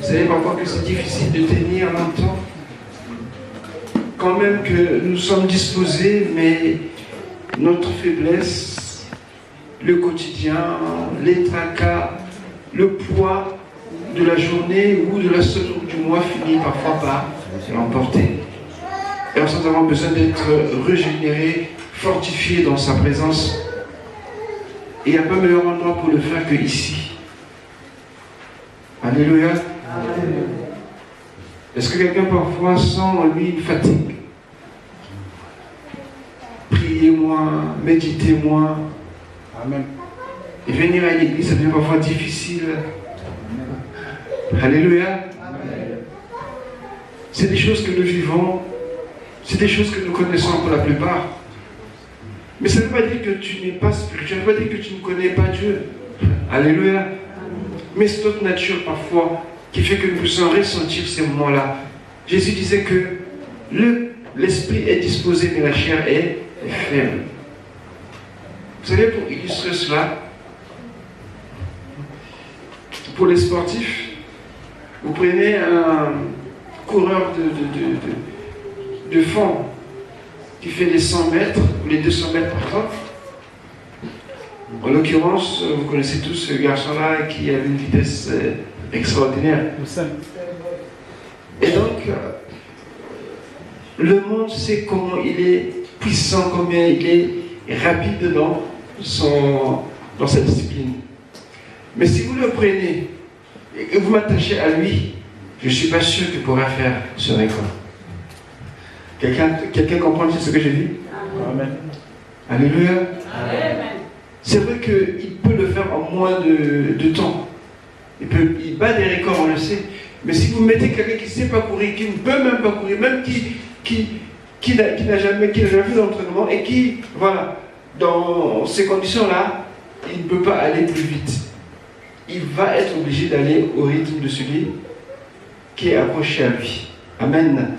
Vous savez parfois que c'est difficile de tenir longtemps. Quand même que nous sommes disposés, mais notre faiblesse, le quotidien, les tracas, le poids de la journée ou de la semaine ou du mois finit parfois par l'emporter. Et nous avons besoin d'être régénérés, fortifiés dans sa présence. Et il n'y a pas meilleur endroit pour le faire que ici. Alléluia. Amen. Est-ce que quelqu'un parfois sent en lui une fatigue? Priez moins, méditez moins. Amen. Et venir à l'église, ça devient parfois difficile. Amen. Alléluia. Amen. C'est des choses que nous vivons, c'est des choses que nous connaissons pour la plupart. Mais ça ne veut pas dire que tu n'es pas spirituel, ça ne veut pas dire que tu ne connais pas Dieu. Alléluia. Amen. Mais c'est notre nature parfois qui fait que nous puissions ressentir ces moments-là. Jésus disait que l'esprit est disposé, mais la chair est faible. Vous savez, pour illustrer cela, pour les sportifs, vous prenez un coureur de fond qui fait les 100 mètres, ou les 200 mètres par temps. En l'occurrence, vous connaissez tous ce garçon-là qui avait une vitesse extraordinaire. Et donc, le monde sait comment il est puissant, combien il est rapide dans sa discipline. Mais si vous le prenez et que vous m'attachez à lui, je ne suis pas sûr qu'il pourra faire ce record. Quelqu'un comprend ce que j'ai dit? Amen. Alléluia. Amen. C'est vrai qu'il peut le faire en moins de temps. Il bat des records, on le sait. Mais si vous mettez quelqu'un qui ne sait pas courir, qui ne peut même pas courir, même qui n'a jamais fait d'entraînement et qui, voilà, dans ces conditions-là, il ne peut pas aller plus vite. Il va être obligé d'aller au rythme de celui qui est accroché à lui. Amen.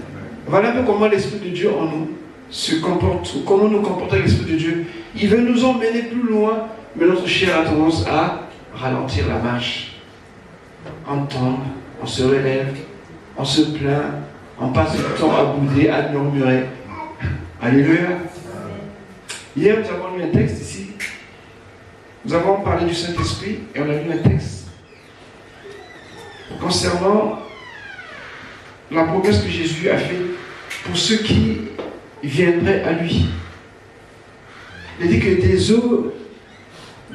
Voilà un peu comment l'Esprit de Dieu en nous se comporte, comment nous comportons l'Esprit de Dieu. Il veut nous emmener plus loin, mais notre chair a tendance à ralentir la marche. On tombe, on se relève, on se plaint, on passe le temps à bouder, à murmurer. Alléluia. Hier, nous avons lu un texte ici. Nous avons parlé du Saint-Esprit et on a lu un texte concernant la promesse que Jésus a faite pour ceux qui viendraient à lui. Il dit que des eaux,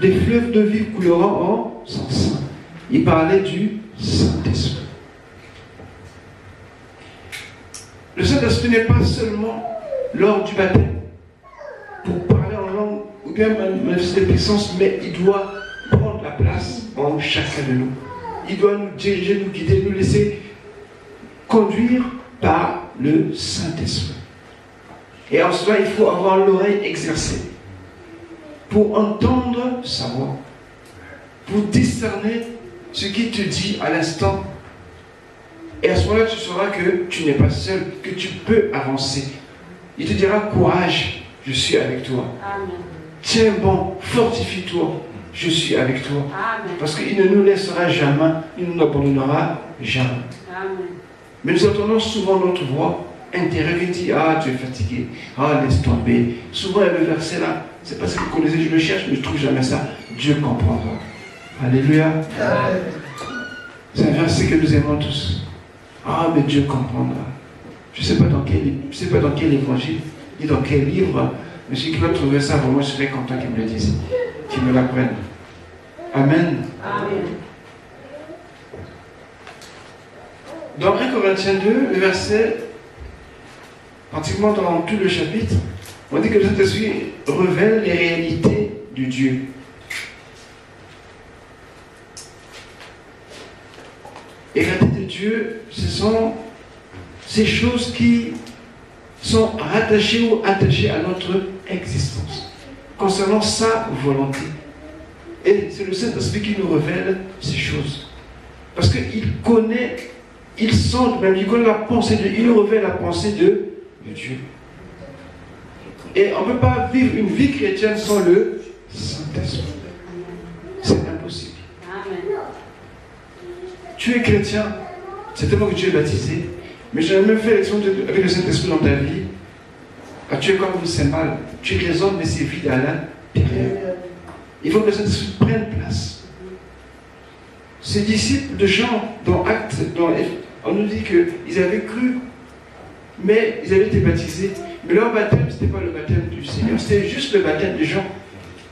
des fleuves de vie couleront en son sein. Il parlait du Saint-Esprit. Le Saint-Esprit n'est pas seulement lors du baptême pour parler en langue ou bien manifester des puissances, mais il doit prendre la place en chacun de nous. Il doit nous diriger, nous guider, nous laisser conduire par le Saint-Esprit. Et en cela, il faut avoir l'oreille exercée pour entendre sa voix, pour discerner ce qu'il te dit à l'instant. Et à ce moment-là, tu sauras que tu n'es pas seul, que tu peux avancer. Il te dira, courage, je suis avec toi. Amen. Tiens bon, fortifie-toi, je suis avec toi. Amen. Parce qu'il ne nous laissera jamais, il ne nous abandonnera jamais. Amen. Mais nous entendons souvent notre voix intérieure qui dit, ah, tu es fatigué, ah, laisse tomber. Souvent, il y a le verset là, c'est parce que vous connaissez, je le cherche, mais je ne trouve jamais ça. Dieu comprendra. Alléluia. Amen. C'est un verset que nous aimons tous. Ah, mais Dieu comprendra. Je ne sais pas dans quel évangile, ni dans quel livre, mais si quelqu'un trouver ça, vraiment, je serais content qu'il me le dise, qu'il me l'apprenne. Amen. Amen. Dans 1 Corinthiens 2, le verset, pratiquement dans tout le chapitre, on dit que le Saint-Esprit révèle les réalités de Dieu. Et la tête de Dieu, ce sont ces choses qui sont rattachées ou attachées à notre existence, concernant sa volonté. Et c'est le Saint-Esprit qui nous révèle ces choses. Parce qu'il connaît, il sent, même il connaît la pensée de Dieu, il nous révèle la pensée de Dieu. Et on ne peut pas vivre une vie chrétienne sans le Saint-Esprit. C'est impossible. Amen. Tu es chrétien, C'est tellement que tu es baptisé. Mais j'ai jamais fait l'expérience avec le Saint-Esprit dans ta vie. Ah, tu es comme une cymbale. Tu es que les hommes, mais c'est vide à l'intérieur. Il faut que le Saint-Esprit prenne place. Ces disciples de Jean, dans Actes, on nous dit qu'ils avaient cru, mais ils avaient été baptisés. Mais leur baptême, ce n'était pas le baptême du Seigneur, c'était juste le baptême de Jean,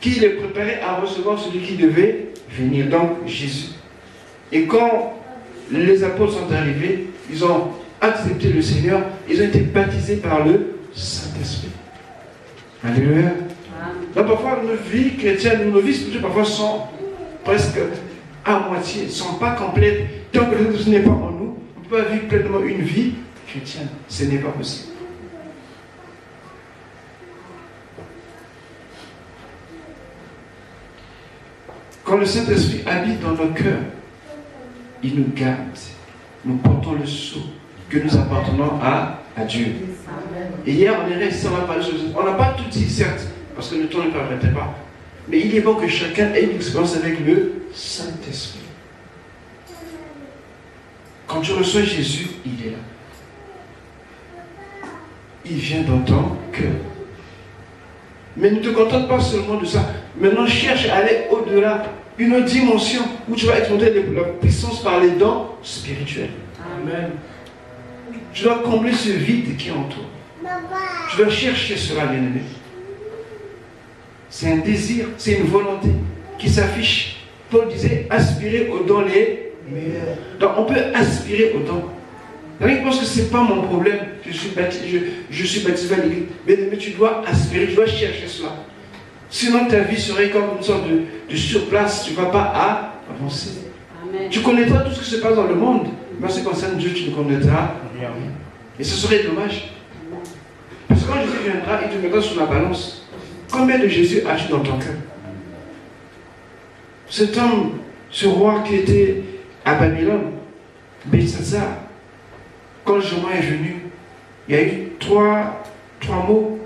qui les préparait à recevoir celui qui devait venir, donc Jésus. Et quand les apôtres sont arrivés, ils ont accepté le Seigneur, ils ont été baptisés par le Saint-Esprit. Alléluia. Donc parfois nos vies chrétiennes, nos vies spirituelles parfois sont presque à moitié, ne sont pas complètes. Tant que le Saint-Esprit n'est pas en nous, on ne peut pas vivre pleinement une vie chrétienne. Ce n'est pas possible. Quand le Saint-Esprit habite dans nos cœurs, il nous garde. Nous portons le sceau que nous appartenons à Dieu. Et hier, on est resté, on a parlé de choses. On n'a pas tout dit, certes, parce que le temps ne permettait pas. Mais il est bon que chacun ait une expérience avec le Saint-Esprit. Quand tu reçois Jésus, il est là. Il vient dans ton cœur. Mais ne te contente pas seulement de ça. Maintenant, cherche à aller au-delà. Une autre dimension où tu vas expérimenter la puissance par les dons spirituels. Amen. Tu dois combler ce vide qui est en toi. Tu dois chercher cela, bien-aimé. C'est un désir, c'est une volonté qui s'affiche. Paul disait aspirer aux dons les meilleurs. Donc on peut aspirer aux dons. Je pense que ce n'est pas mon problème. Je suis baptisé à l'église. Mais tu dois aspirer, tu dois chercher cela. Sinon ta vie serait comme une sorte de surplace. Tu ne vas pas avancer. Amen. Tu connaîtras tout ce qui se passe dans le monde. Mais en ce qui concerne Dieu, tu ne connaîtras rien. Et ce serait dommage. Parce que quand Jésus viendra, il te mettra sur la balance. Combien de Jésus as-tu dans ton cœur? Cet homme, ce roi qui était à Babylone, Belshazzar, quand le jugement est venu, il y a eu trois mots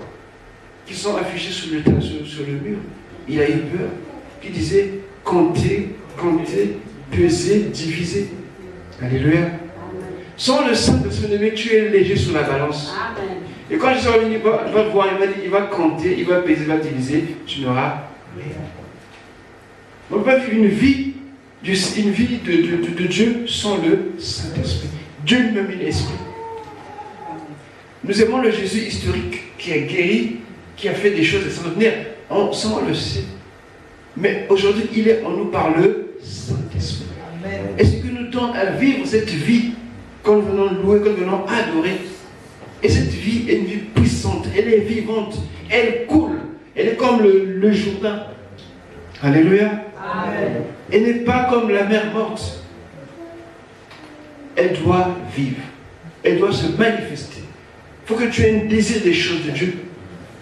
qui sont affichés sur le mur. Il a eu peur, qui disait compter, peser, diviser. Alléluia. Sans le Saint-Esprit, tu es léger sur la balance. Amen. Et quand Jésus va venir, il va te voir, il va compter, il va peser, il va diviser, tu n'auras rien. On ne peut pas vivre une vie de Dieu sans le Saint-Esprit. Dieu lui-même est l'Esprit. Nous aimons le Jésus historique qui a guéri, qui a fait des choses extraordinaires. On le sait. Mais aujourd'hui, il est en nous par le Saint-Esprit. Et ce que nous donne à vivre cette vie, quand nous venons louer, quand nous venons adorer. Et cette vie est une vie puissante, elle est vivante, elle coule, elle est comme le Jourdain. Alléluia. Amen. Elle n'est pas comme la mer morte. Elle doit vivre, elle doit se manifester. Il faut que tu aies un désir des choses de Dieu.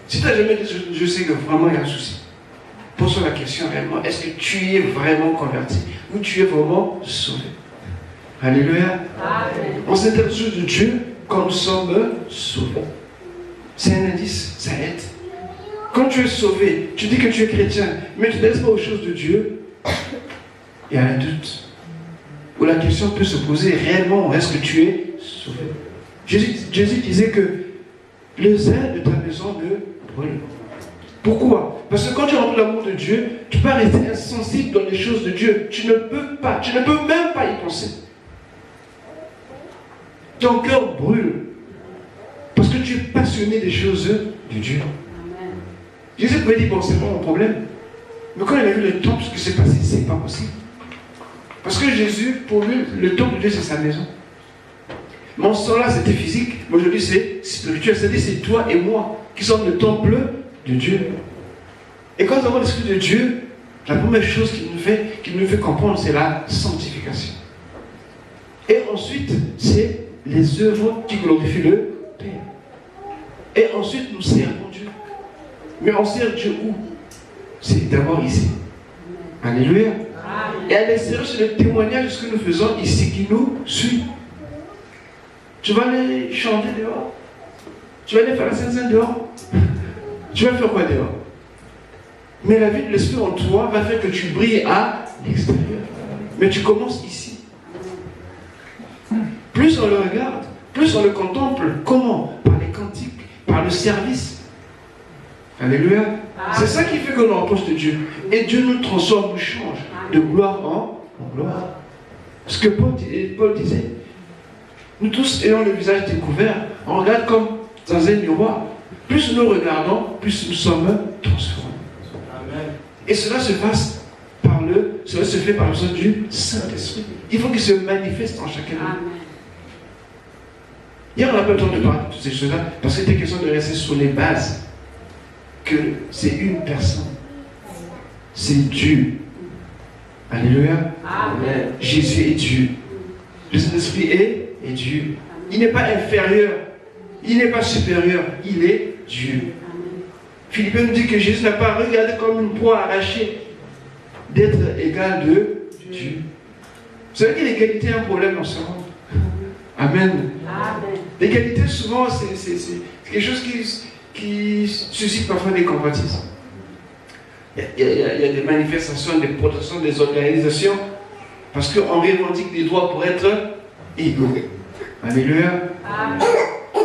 Si tu n'as jamais dit, je sais que vraiment il y a un souci. Pose-toi la question réellement, est-ce que tu es vraiment converti ou tu es vraiment sauvé? Alléluia. Amen. On s'intéresse de Dieu quand nous sommes sauvés. C'est un indice, ça aide. Quand tu es sauvé, tu dis que tu es chrétien, mais tu ne laisses pas aux choses de Dieu, il y a un doute. Où la question peut se poser réellement, est-ce que tu es sauvé? Jésus disait que les ailes de ta maison ne brûlent. Pourquoi? Parce que quand tu rentres l'amour de Dieu, tu peux rester insensible dans les choses de Dieu. Tu ne peux même pas y penser. Ton cœur brûle. Parce que tu es passionné des choses de Dieu. Amen. Jésus pouvait dire, bon, c'est pas mon problème. Mais quand il a vu le temple, ce qui s'est passé, c'est pas possible. Parce que Jésus, pour lui, le temple de Dieu, c'est sa maison. Mon sang là, c'était physique. Mais aujourd'hui, c'est spirituel. C'est-à-dire, c'est toi et moi qui sommes le temple de Dieu. Et quand nous avons l'Esprit de Dieu, la première chose qu'il nous fait comprendre, c'est la sanctification. Et ensuite, c'est les œuvres qui glorifient le Père. Et ensuite, nous servons Dieu. Mais on sert Dieu où? C'est d'abord ici. Alléluia. Et à l'extérieur, c'est le témoignage de ce que nous faisons ici qui nous suit. Tu vas aller chanter dehors. Tu vas aller faire la Sainte-Sainte dehors. Tu vas faire quoi dehors? Mais la vie de l'Esprit en toi va faire que tu brilles à l'extérieur. Mais tu commences ici. plus on le regarde, plus on le contemple. Comment? Par les cantiques, par le service. Alléluia. C'est ça qui fait que l'on approche de Dieu. Et Dieu nous transforme, nous change de gloire en gloire. Ce que Paul disait, nous tous ayons le visage découvert, on regarde comme dans un miroir. Plus nous regardons, plus nous sommes transformés. Amen. Et cela se passe cela se fait par le sens du Saint-Esprit. Il faut qu'il se manifeste en chacun de nous. Hier, on n'a pas le temps de parler de toutes ces choses-là, parce que c'était question de rester sur les bases. Que c'est une personne. C'est Dieu. Alléluia. Amen. Jésus est Dieu. Le Saint-Esprit est Dieu. Il n'est pas inférieur. Il n'est pas supérieur. Il est Dieu. Philippiens nous dit que Jésus n'a pas regardé comme une proie arrachée d'être égal de Dieu. Vous savez que l'égalité est un problème dans ce monde. Amen. L'égalité, souvent, c'est quelque chose qui suscite parfois des convoitises. Il y a des manifestations, des protestations, des organisations, parce qu'on revendique des droits pour être égaux. Alléluia.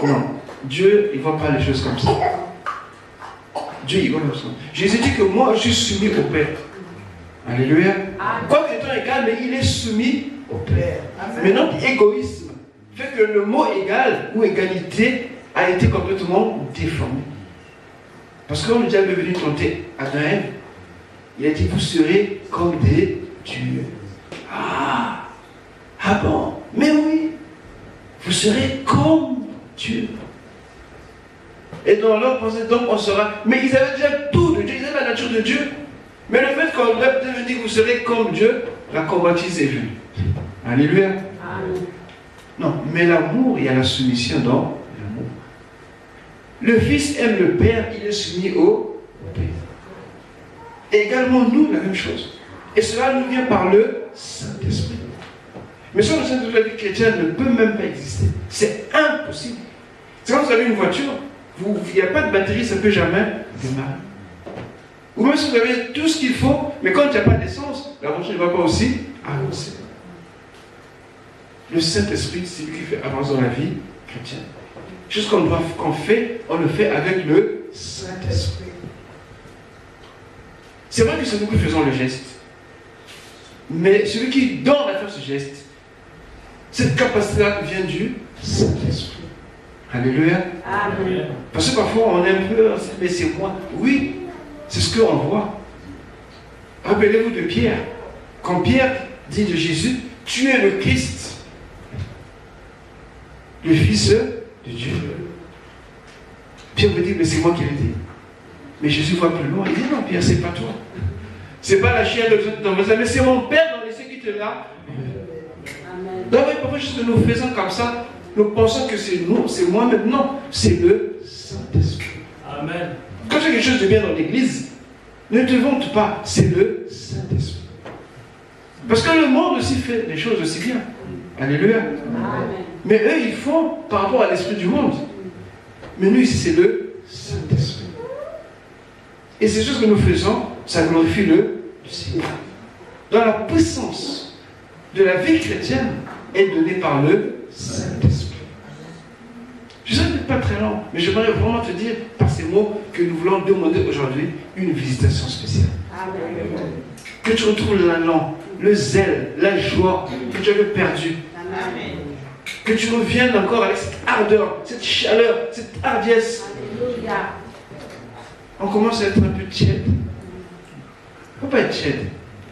Non. Dieu, il ne voit pas les choses comme ça. Dieu, il voit comme ça. Jésus dit que moi, je suis soumis au Père. Alléluia. Quoique étant égal, mais il est soumis au Père. Mais notre égoïsme fait que le mot égal ou égalité a été complètement déformé. Parce que quand le diable est venu tenter Adam et Ève, il a dit, vous serez comme des dieux. Ah bon? Mais oui, vous serez comme Dieu. Et dans leur pensée, donc on sera. Mais ils avaient déjà tout de Dieu, ils avaient la nature de Dieu. Mais le fait qu'on leur dit, vous serez comme Dieu, la convoitise est venue. Alléluia. Amen. Non, mais l'amour, il y a la soumission dans l'amour. Le Fils aime le Père, il est soumis au Père. Et également nous, la même chose. Et cela nous vient par le Saint-Esprit. Mais sans le Saint-Esprit, la vie chrétienne ne peut même pas exister. C'est impossible. C'est quand vous avez une voiture, il n'y a pas de batterie, ça ne peut jamais démarrer. Ou même si vous avez tout ce qu'il faut, mais quand il n'y a pas d'essence, la voiture ne va pas aussi avancer. Le Saint-Esprit, c'est lui qui fait avancer dans la vie chrétienne. Juste qu'on fait, on le fait avec le Saint-Esprit. C'est vrai que c'est nous qui faisons le geste. Mais celui qui donne à faire ce geste, cette capacité-là vient du Saint-Esprit. Alléluia. Amen. Parce que parfois on est un peu, mais c'est moi. Oui, c'est ce qu'on voit. Rappelez-vous de Pierre. Quand Pierre dit de Jésus, tu es le Christ, le Fils de Dieu. Pierre me dit, mais c'est moi qui l'ai dit. Mais Jésus va plus loin. Il dit, non Pierre, c'est pas toi. C'est pas la chair de ton voisin, mais c'est mon Père dans les cieux qui te l'a. Donc parfois, juste que nous faisons comme ça, nous pensons que c'est nous, c'est moi-même. Non, c'est le Saint-Esprit. Amen. Quand tu fais quelque chose de bien dans l'église, ne te vante pas, c'est le Saint-Esprit. Parce que le monde aussi fait les choses aussi bien. Alléluia. Amen. Mais eux, ils font par rapport à l'esprit du monde. Mais nous, ici, c'est le Saint-Esprit. Et ces choses que nous faisons, ça glorifie le Seigneur. Dans la puissance de la vie chrétienne est donnée par le Saint-Esprit. Je ne sais pas très long, mais j'aimerais vraiment te dire par ces mots que nous voulons demander aujourd'hui une visitation spéciale. Amen. Que tu retrouves l'allant, le zèle, la joie que tu avais perdu. Amen. Que tu reviennes encore avec cette ardeur, cette chaleur, cette hardiesse. Alléluia. On commence à être un peu tiède. Il ne faut pas être tiède.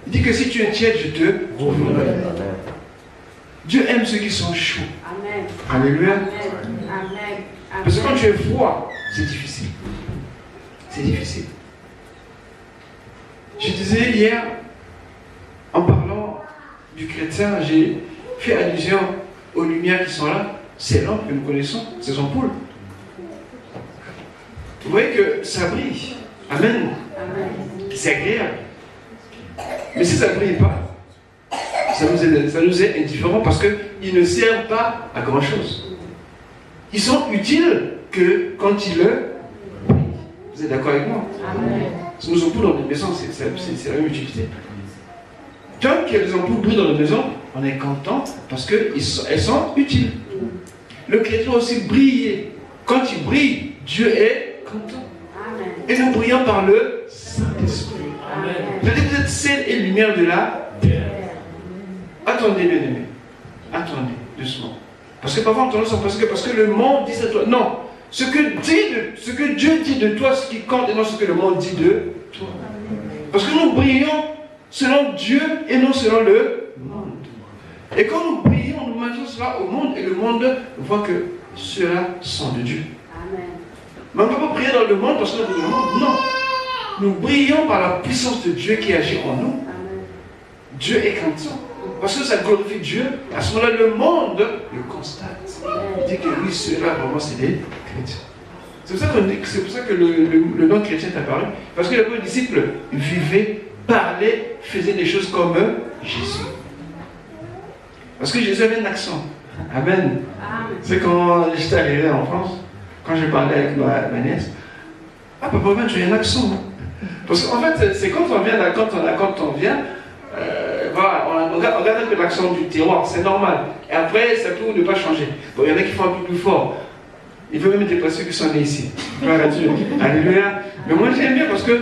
Il dit que si tu es tiède, je te reviendrai. Dieu aime ceux qui sont chauds. Amen. Alléluia. Amen. Amen. Parce que quand tu es froid, c'est difficile. C'est difficile. Je disais hier, en parlant du chrétien, j'ai fait allusion aux lumières qui sont là. Ces lampes que nous connaissons, ces ampoules. Vous voyez que ça brille. Amen. Amen. C'est agréable. Mais si ça ne brille pas, ça nous est indifférent parce qu'ils ne servent pas à grand chose. Ils sont utiles que quand ils le brillent. Vous êtes d'accord avec moi? Amen. Nous sommes tous dans une maison, c'est la même utilité. tant qu'il y a des ampoules brillent dans la maison, on est content parce qu'elles sont utiles. Le chrétien doit aussi briller. Quand il brille, Dieu est content. Amen. Et nous brillons par le Saint-Esprit. Vous êtes sel et lumière de la terre. Attendez, bien aimé. Attendez, doucement. Parce que parfois on tendance à penser que parce que le monde dit ça de toi. Non. Ce que Dieu dit de toi, ce qui compte, et non ce que le monde dit de toi. Parce que nous brillons selon Dieu et non selon le monde. Et quand nous brillons, nous manifestons cela au monde et le monde voit que ceux-là sont de Dieu. Amen. Mais on ne peut pas briller dans le monde parce qu'on est dans le monde. Non. Nous brillons par la puissance de Dieu qui agit en nous. Amen. Dieu est content. Parce que ça glorifie Dieu. À ce moment-là, le monde le constate. Il dit que oui, ceux-là, vraiment, c'est des chrétiens. C'est pour ça que le nom chrétien est apparu. Parce que les disciples vivaient, parlaient, faisaient des choses comme Jésus. Parce que Jésus avait un accent. Amen. C'est quand j'étais arrivé en France, quand je parlais avec ma nièce. Ah, papa, tu as un accent. Parce qu'en fait, c'est quand on vient, voilà, on regarde un peu l'accent du terroir, c'est normal. Et après, ça peut ne pas changer. Bon, il y en a qui font un peu plus fort. Il veut même dépasser ceux qui sont nés ici. Gloire à Dieu. Alléluia. Mais moi, j'aime bien parce que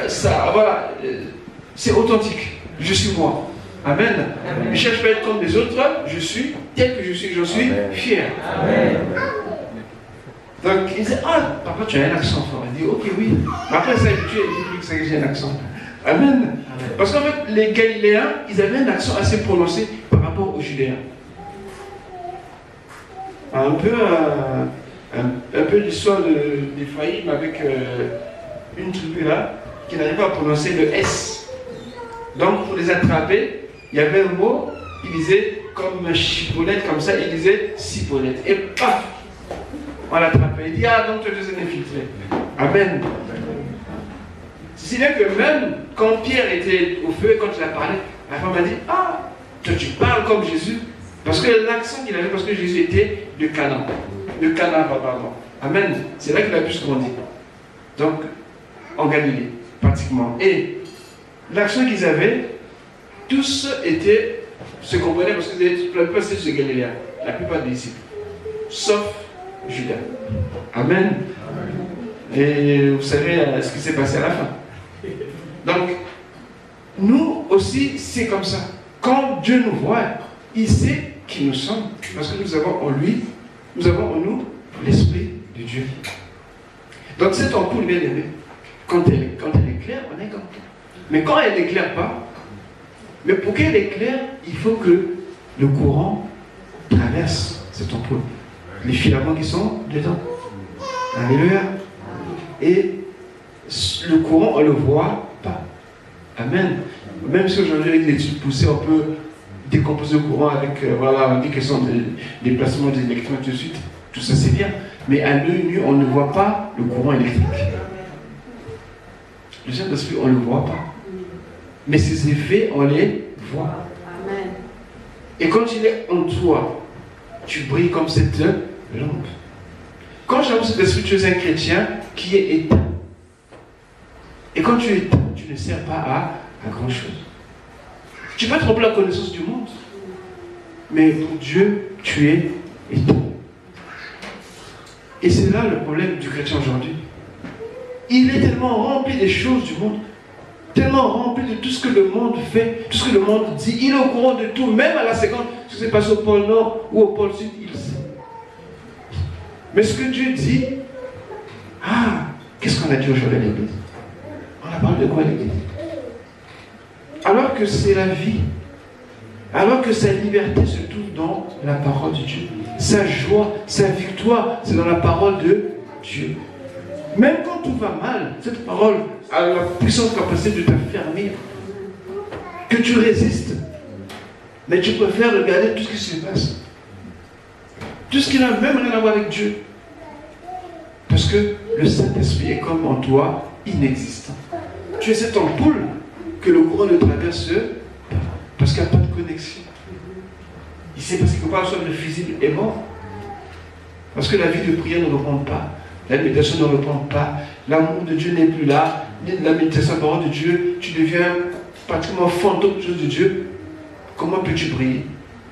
ça, voilà, c'est authentique. Je suis moi. Amen. Amen. Je ne cherche pas à être comme les autres. Je suis tel que je suis. Je suis fier. Amen. Donc, il dit, ah, papa, tu as un accent fort. Il dit, ok, oui. Mais après, ça habitué, il dit que j'ai un accent. Amen. Amen. Parce qu'en fait, les Galiléens, ils avaient un accent assez prononcé par rapport aux Judéens. Un peu l'histoire d'Éphraïm avec une tribu là qui n'arrivait pas à prononcer le S. Donc, pour les attraper, il y avait un mot, il disait comme chipolette, comme ça, il disait cipolette. Et paf, on l'attrapait. Il dit, ah, donc tu es un infiltré. Amen. Si bien que même quand Pierre était au feu, quand il a parlé, la femme a dit, ah, toi tu parles comme Jésus. Parce que l'accent qu'il avait, parce que Jésus était de Canaan. De Canaan, pardon. Amen. C'est là qu'il a pu se grandir. Donc, en Galilée, pratiquement. Et l'accent qu'ils avaient, tous se comprenaient parce que la plupart c'était des Galiléens, la plupart des disciples. Sauf Judas. Amen. Et vous savez ce qui s'est passé à la fin. Donc, nous aussi, c'est comme ça. Quand Dieu nous voit, il sait qui nous sommes. Parce que nous avons en lui, nous avons en nous l'Esprit de Dieu. Donc, cette ampoule, bien aimée, quand elle est claire, on est content. Mais quand elle n'éclaire pas, mais pour qu'elle éclaire, il faut que le courant traverse cette ampoule. Les filaments qui sont dedans. Alléluia. Et le courant, on ne le voit pas. Amen. Même si aujourd'hui, avec l'étude poussée, on peut décomposer le courant avec, voilà, des questions de déplacement des électrons et tout de suite. Tout ça, c'est bien. Mais à l'œil nu, on ne voit pas le courant électrique. Le Saint-Esprit, on ne le voit pas. Mais ses effets, on les voit. Amen. Et quand il est en toi, tu brilles comme cette lampe. Quand j'avoue cet esprit, tu es un chrétien qui est éteint. Et quand tu es éteint, tu ne sers pas à grand chose. Tu peux tromper la connaissance du monde. Mais pour Dieu, tu es éteint. Et c'est là le problème du chrétien aujourd'hui. Il est tellement rempli des choses du monde, tellement rempli de tout ce que le monde fait, tout ce que le monde dit. Il est au courant de tout, même à la seconde, ce qui s'est passé au pôle Nord ou au pôle Sud, il sait. Mais ce que Dieu dit, qu'est-ce qu'on a dit aujourd'hui à l'église? On a parlé de quoi à l'église? Alors que c'est la vie, alors que sa liberté se trouve dans la parole de Dieu. Sa joie, sa victoire, c'est dans la parole de Dieu. Même quand tout va mal, cette parole a la puissante capacité de t'affermir. Que tu résistes. Mais tu préfères regarder tout ce qui se passe. Tout ce qui n'a même rien à voir avec Dieu. Parce que le Saint-Esprit est comme en toi, inexistant. Tu es cette ampoule que le courant ne traverse pas. Parce qu'il n'y a pas de connexion. Ici, parce qu'il ne peut pas soit le visible est mort. Parce que la vie de prière ne reprend pas. La méditation ne reprend pas. L'amour de Dieu n'est plus là. La méditation de la parole de Dieu, tu deviens pratiquement fantôme de Dieu, comment peux-tu briller?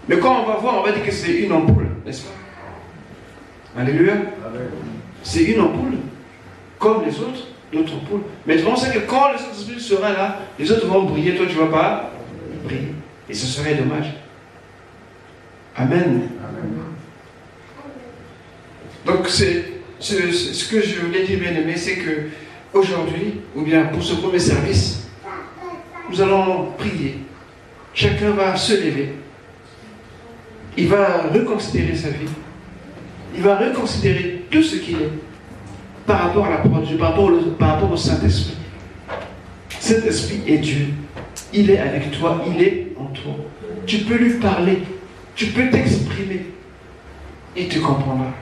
Mais quand on va voir, on va dire que c'est une ampoule, n'est-ce pas? Alléluia. C'est une ampoule, comme les autres, d'autres ampoules. Mais tu sais que quand le Saint-Esprit sera là, les autres vont briller, toi tu ne vas pas briller. Et ce serait dommage. Amen. Donc c'est ce que je voulais dire, bien aimé, c'est que aujourd'hui, ou bien pour ce premier service, nous allons prier. Chacun va se lever. Il va reconsidérer sa vie. Il va reconsidérer tout ce qu'il est par rapport à la parole de Dieu, par rapport au Saint-Esprit. Saint-Esprit est Dieu. Il est avec toi, il est en toi. Tu peux lui parler, tu peux t'exprimer. Il te comprendra.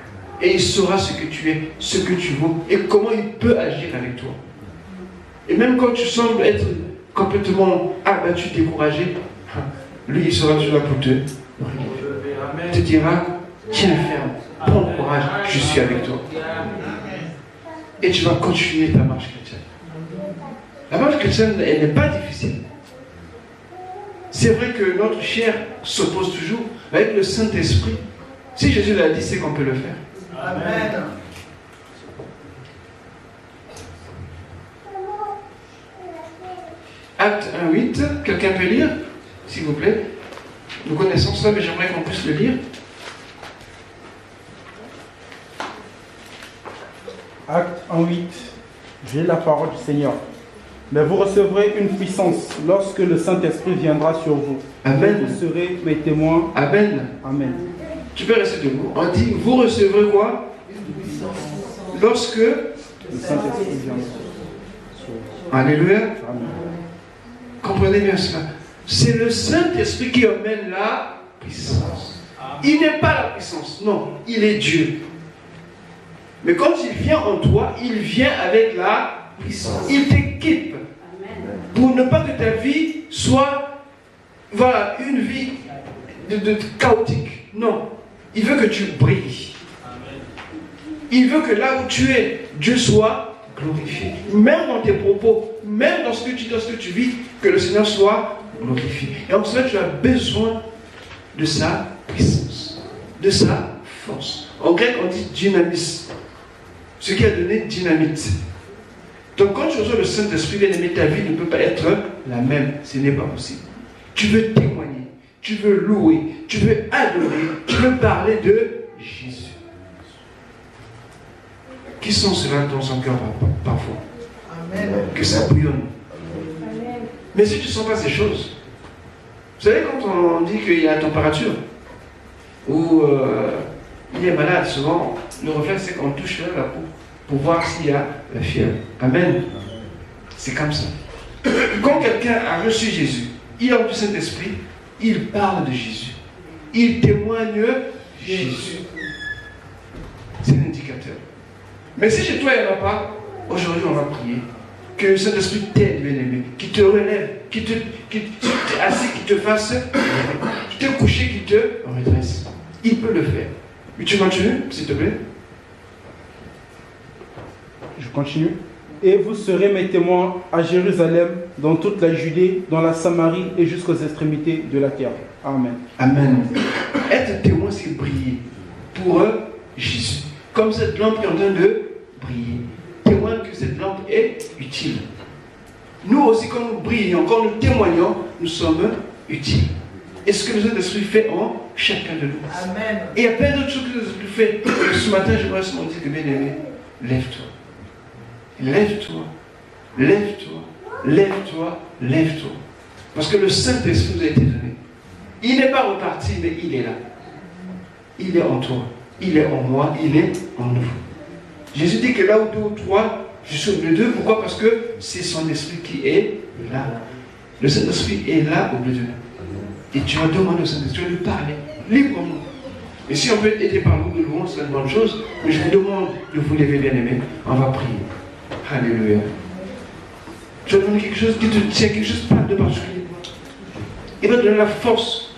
Et il saura ce que tu es, ce que tu vaux et comment il peut agir avec toi. Et même quand tu sembles être complètement abattu, découragé, lui il sera toujours là pour te te dira, tiens ferme, prends courage, je suis avec toi. Et tu vas continuer ta marche chrétienne. La marche chrétienne, elle n'est pas difficile. C'est vrai que notre chair s'oppose toujours, mais avec le Saint-Esprit, si Jésus l'a dit, c'est qu'on peut le faire. Amen. Acte 1:8, quelqu'un peut lire, s'il vous plaît? Nous connaissons ça, mais j'aimerais qu'on puisse le lire. Acte 1:8. J'ai la parole du Seigneur. Mais vous recevrez une puissance lorsque le Saint-Esprit viendra sur vous. Amen. Vous serez mes témoins. Amen. Amen. Tu peux rester debout. On dit, vous recevrez quoi? Lorsque le Saint-Esprit viendra sur vous. Alléluia. Amen. Comprenez bien cela. C'est le Saint-Esprit qui emmène la puissance. Il n'est pas la puissance, non, il est Dieu. Mais quand il vient en toi, il vient avec la puissance. Il t'équipe pour ne pas que ta vie soit, voilà, une vie de chaotique. Non, il veut que tu brilles. Il veut que là où tu es, Dieu soit glorifié. Même dans tes propos, même dans ce que tu vis, que le Seigneur soit glorifié. Et en cela, tu as besoin de sa puissance, de sa force. En grec, on dit dynamis. Ce qui a donné dynamite. Donc quand tu reçois le Saint-Esprit, bien aimé, ta vie ne peut pas être la même. Ce n'est pas possible. Tu veux témoigner, tu veux louer, tu veux adorer, tu veux parler de Jésus. Qui sont ceux-là dans son cœur parfois? Amen. Que ça bouillonne. Amen. Mais si tu ne sens pas ces choses, vous savez quand on dit qu'il y a la température, ou il est malade, souvent, le réflexe c'est qu'on touche la peau pour voir s'il y a la fièvre. Amen. C'est comme ça. Quand quelqu'un a reçu Jésus, il a du Saint-Esprit, il parle de Jésus. Il témoigne Jésus. C'est l'indicateur. Mais si chez toi il n'y en a pas, aujourd'hui on va prier. Que le Saint-Esprit t'aide, bien-aimé, qui te relève, qui te assis, qui te fasse, qui te coucher, qui te redresse. Il peut le faire. Mais tu continues, s'il te plaît. Je continue. Et vous serez mes témoins à Jérusalem, dans toute la Judée, dans la Samarie et jusqu'aux extrémités de la terre. Amen. Amen. Être témoin, c'est briller pour Jésus. Comme cette lampe qui est en train de briller. Témoin que cette lampe est utile. Nous aussi, quand nous brillons, quand nous témoignons, nous sommes utiles. Et ce que le Saint-Esprit fait en chacun de nous. Amen. Et il y a plein d'autres choses que le Saint-Esprit fait. Ce matin, j'aimerais seulement dire que bien aimé, lève-toi. Lève-toi. Lève-toi. Lève-toi. Lève-toi. Parce que le Saint-Esprit nous a été donné. Il n'est pas reparti, mais il est là. Il est en toi. Il est en moi. Il est en nous. Jésus dit que là où deux ou trois, je suis au milieu d'eux. Pourquoi? Parce que c'est son esprit qui est là. Le Saint-Esprit est là au milieu de nous. Et tu vas demander au Saint-Esprit, tu vas lui parler librement. Et si on peut être aidé par vous de louange, c'est une bonne chose. Mais je vous demande de vous lever, bien aimé. On va prier. Alléluia. Tu vas demander quelque chose qui te tient, quelque chose de particulier. Il va te donner la force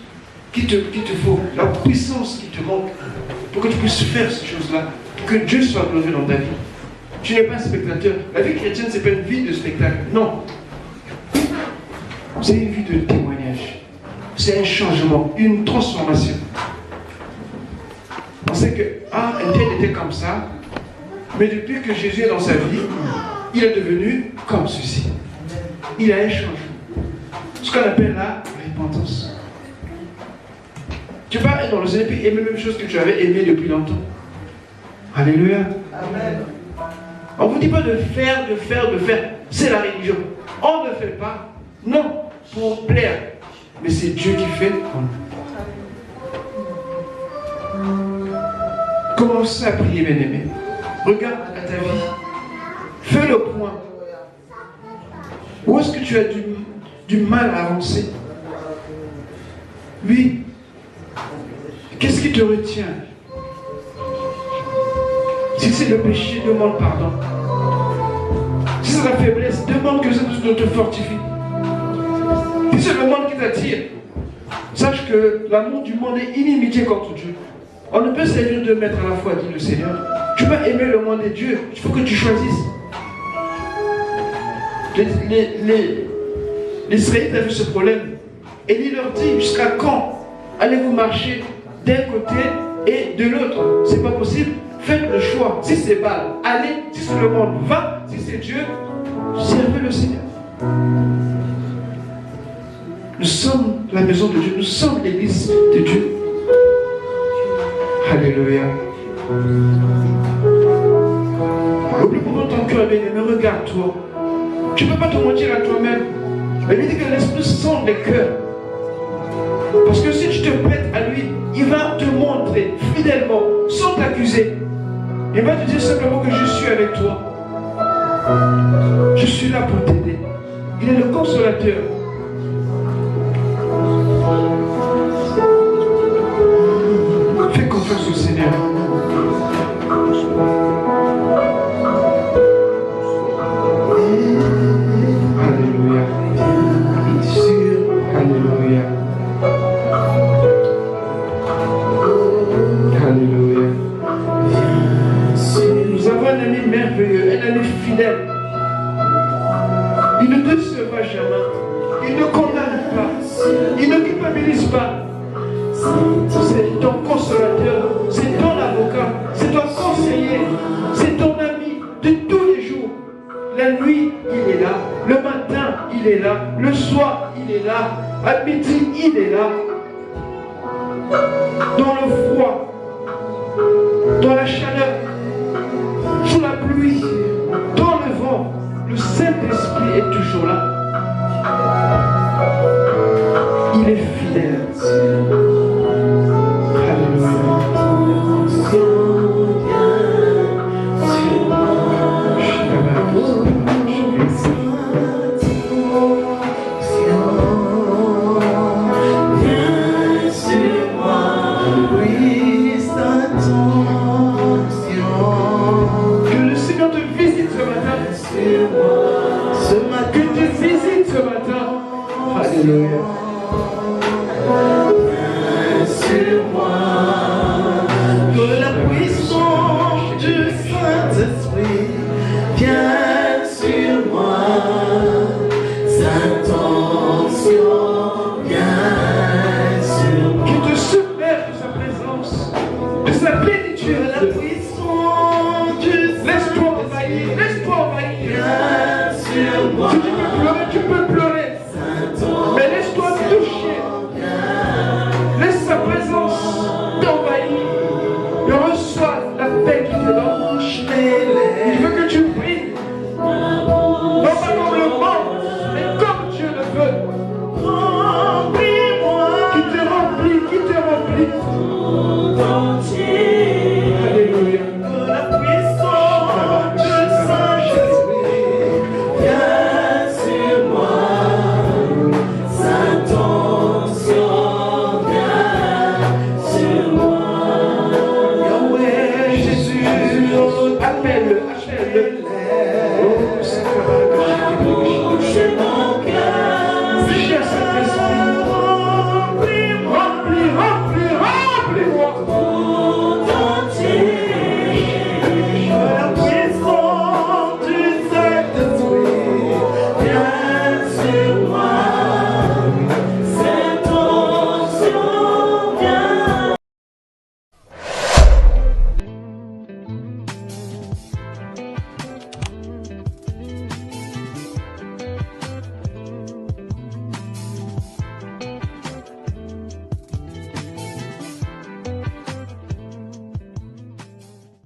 qu'il te faut, la puissance qui te manque pour que tu puisses faire ces choses-là, pour que Dieu soit glorifié dans ta vie. Tu n'es pas un spectateur. La vie chrétienne, ce n'est pas une vie de spectacle. Non. C'est une vie de témoignage. C'est un changement, une transformation. On sait que, un tel était comme ça, mais depuis que Jésus est dans sa vie, il est devenu comme ceci. Il a un changement. Ce qu'on appelle la repentance. Tu vas être dans le Seigneur et aimer la même chose que tu avais aimé depuis longtemps. Alléluia. Amen. On ne vous dit pas de faire. C'est la religion. On ne fait pas, non, pour plaire. Mais c'est Dieu qui fait en nous. Commence à prier, bien-aimé. Regarde à ta vie. Fais le point. Où est-ce que tu as du mal à avancer? Oui. Qu'est-ce qui te retient? Si c'est le péché, demande pardon. Si c'est la faiblesse, demande que ça te fortifie. Si c'est le monde qui t'attire, sache que l'amour du monde est inimitié contre Dieu. On ne peut servir deux maîtres à la fois, dit le Seigneur. Tu vas aimer le monde et Dieu. Il faut que tu choisisses. Les Israélites avaient ce problème. Et il leur dit, jusqu'à quand allez-vous marcher d'un côté et de l'autre? C'est pas possible. Faites le choix. Si c'est Baal, allez. Si c'est le monde, va. Si c'est Dieu, servez le Seigneur. Nous sommes la maison de Dieu. Nous sommes l'église de Dieu. Alléluia. Oublie pour ton cœur, bien-aimé, regarde-toi. Tu ne peux pas te mentir à toi-même. Mais il dit que l'Esprit sonde les cœurs. Parce que si tu te prêtes à lui, il va te montrer fidèlement, sans t'accuser. Il va te dire simplement que je suis avec toi. Je suis là pour t'aider. Il est le consolateur. Fais confiance au Seigneur. Alléluia. Alléluia. Alléluia. Nous avons un ami merveilleux, un ami fidèle. Il ne te décevra jamais. Il ne condamne pas. Il ne culpabilise pas. C'est ton consolateur, c'est ton avocat, c'est ton conseiller, c'est ton ami de tous les jours. La nuit, il est là. Le matin, il est là. Le soir, il est là. À midi, il est là. Dans le froid, dans la chaleur, sous la pluie, dans le vent, le Saint-Esprit est toujours là. Il est fidèle.